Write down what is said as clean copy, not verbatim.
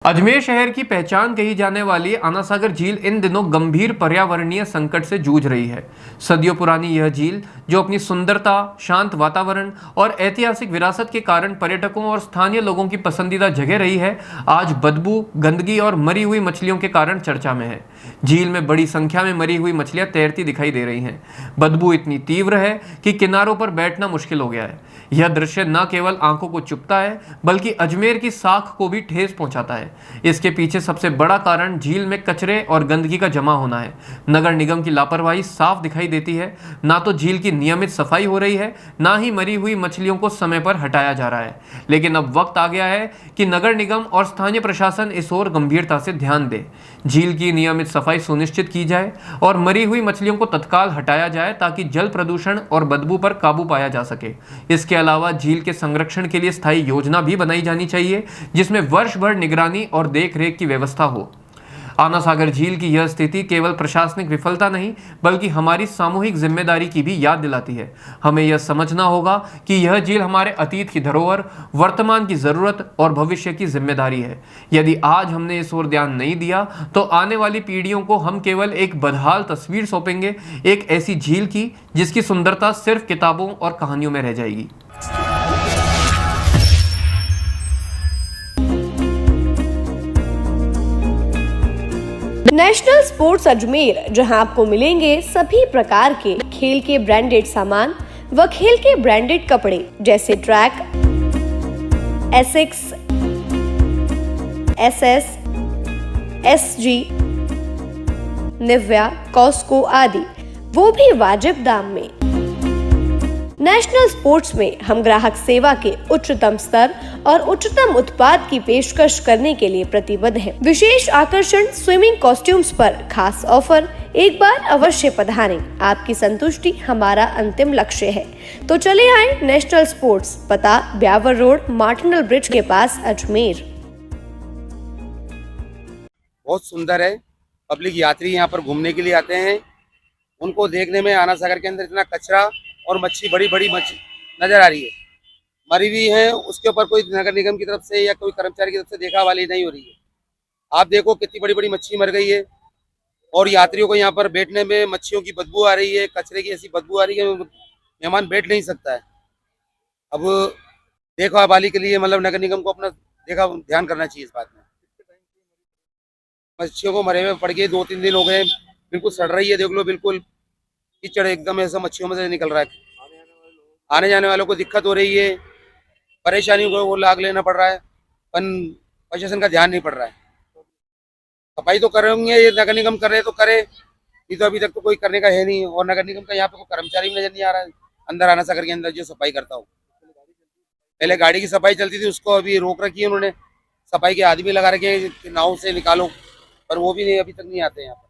अजमेर शहर की पहचान कही जाने वाली आना सागर झील इन दिनों गंभीर पर्यावरणीय संकट से जूझ रही है। सदियों पुरानी यह झील, जो अपनी सुंदरता, शांत वातावरण और ऐतिहासिक विरासत के कारण पर्यटकों और स्थानीय लोगों की पसंदीदा जगह रही है, आज बदबू, गंदगी और मरी हुई मछलियों के कारण चर्चा में है। झील में बड़ी संख्या में मरी हुई मछलियां तैरती दिखाई दे रही हैं। बदबू इतनी तीव्र है कि किनारों पर बैठना मुश्किल हो गया है। यह दृश्य न केवल आंखों को चुभता है, बल्कि अजमेर की साख को भी ठेस पहुंचाता है। इसके पीछे सबसे बड़ा कारण झील में कचरे और गंदगी का जमा होना है। नगर निगम की लापरवाही साफ दिखाई देती है। ना तो झील की नियमित सफाई हो रही है, ना ही मरी हुई मछलियों को समय पर हटाया जा रहा है। लेकिन अब वक्त आ गया है कि नगर निगम और स्थानीय प्रशासन इस ओर गंभीरता से ध्यान दे। झील की नियमित सफाई सुनिश्चित की जाए और मरी हुई मछलियों को तत्काल हटाया जाए, ताकि जल प्रदूषण और बदबू पर काबू पाया जा सके। इसके अलावा झील के संरक्षण के लिए स्थायी योजना भी बनाई जानी चाहिए, जिसमें वर्ष भर निगरानी और देखरेख की व्यवस्था हो। आना सागर झील की यह स्थिति केवल प्रशासनिक विफलता नहीं, बल्कि हमारी सामूहिक जिम्मेदारी की भी याद दिलाती है। हमें यह समझना होगा कि यह झील हमारे अतीत की धरोहर, वर्तमान की जरूरत और भविष्य की जिम्मेदारी है। यदि आज हमने इस ओर ध्यान नहीं दिया, तो आने वाली पीढ़ियों को हम केवल एक बदहाल तस्वीर सौंपेंगे, एक ऐसी झील की जिसकी सुंदरता सिर्फ किताबों और कहानियों में रह जाएगी। नेशनल स्पोर्ट्स अजमेर, जहां आपको मिलेंगे सभी प्रकार के खेल के ब्रांडेड सामान व खेल के ब्रांडेड कपड़े, जैसे track, Asics, SS, SG, Nivia, Cosco आदि, वो भी वाजिब दाम में। नेशनल स्पोर्ट्स में हम ग्राहक सेवा के उच्चतम स्तर और उच्चतम उत्पाद की पेशकश करने के लिए प्रतिबद्ध हैं। विशेष आकर्षण स्विमिंग कॉस्ट्यूम्स पर खास ऑफर। एक बार अवश्य पधारें, आपकी संतुष्टि हमारा अंतिम लक्ष्य है। तो चले आए नेशनल स्पोर्ट्स, पता ब्यावर रोड, मार्टिनल ब्रिज के पास, अजमेर। बहुत सुंदर है। पब्लिक यात्री यहाँ पर घूमने के लिए आते हैं। उनको देखने में आना सागर के अंदर इतना कचरा और मच्छी, बड़ी बड़ी मच्छी नजर आ रही है, मरी हुई है। उसके ऊपर कोई नगर निगम की तरफ से या कोई कर्मचारी की तरफ से देखा वाली नहीं हो रही है। आप देखो कितनी बड़ी बड़ी मच्छी मर गई है, और यात्रियों को यहाँ पर बैठने में मच्छियों की बदबू आ रही है, कचरे की ऐसी बदबू आ रही है, मेहमान बैठ नहीं सकता है। अब देखा वाली के लिए मतलब नगर निगम को अपना ध्यान करना चाहिए इस बात में। मच्छियों को मरे हुए पड़ गए, 2-3 दिन हो गए, बिल्कुल सड़ रही है। देख लो, बिल्कुल कीचड़ एकदम ऐसा मच्छियों में से निकल रहा है। आने जाने वालों को दिक्कत हो रही है, परेशानी को वो लाग लेना पड़ रहा है, पर प्रशासन का ध्यान नहीं पड़ रहा है। सफाई तो करेंगे, ये नगर निगम कर रहे तो करे, ये तो अभी तक तो कोई करने का है नहीं। और नगर निगम का यहाँ पे कोई कर्मचारी भी नजर नहीं आ रहा है अंदर आना सागर के अंदर जो सफाई करता हो। पहले गाड़ी की सफाई चलती थी, उसको अभी रोक रखी है उन्होंने। सफाई के आदमी लगा रखे हैं, नाव से निकालो, पर वो भी नहीं, अभी तक नहीं आते यहाँ पर।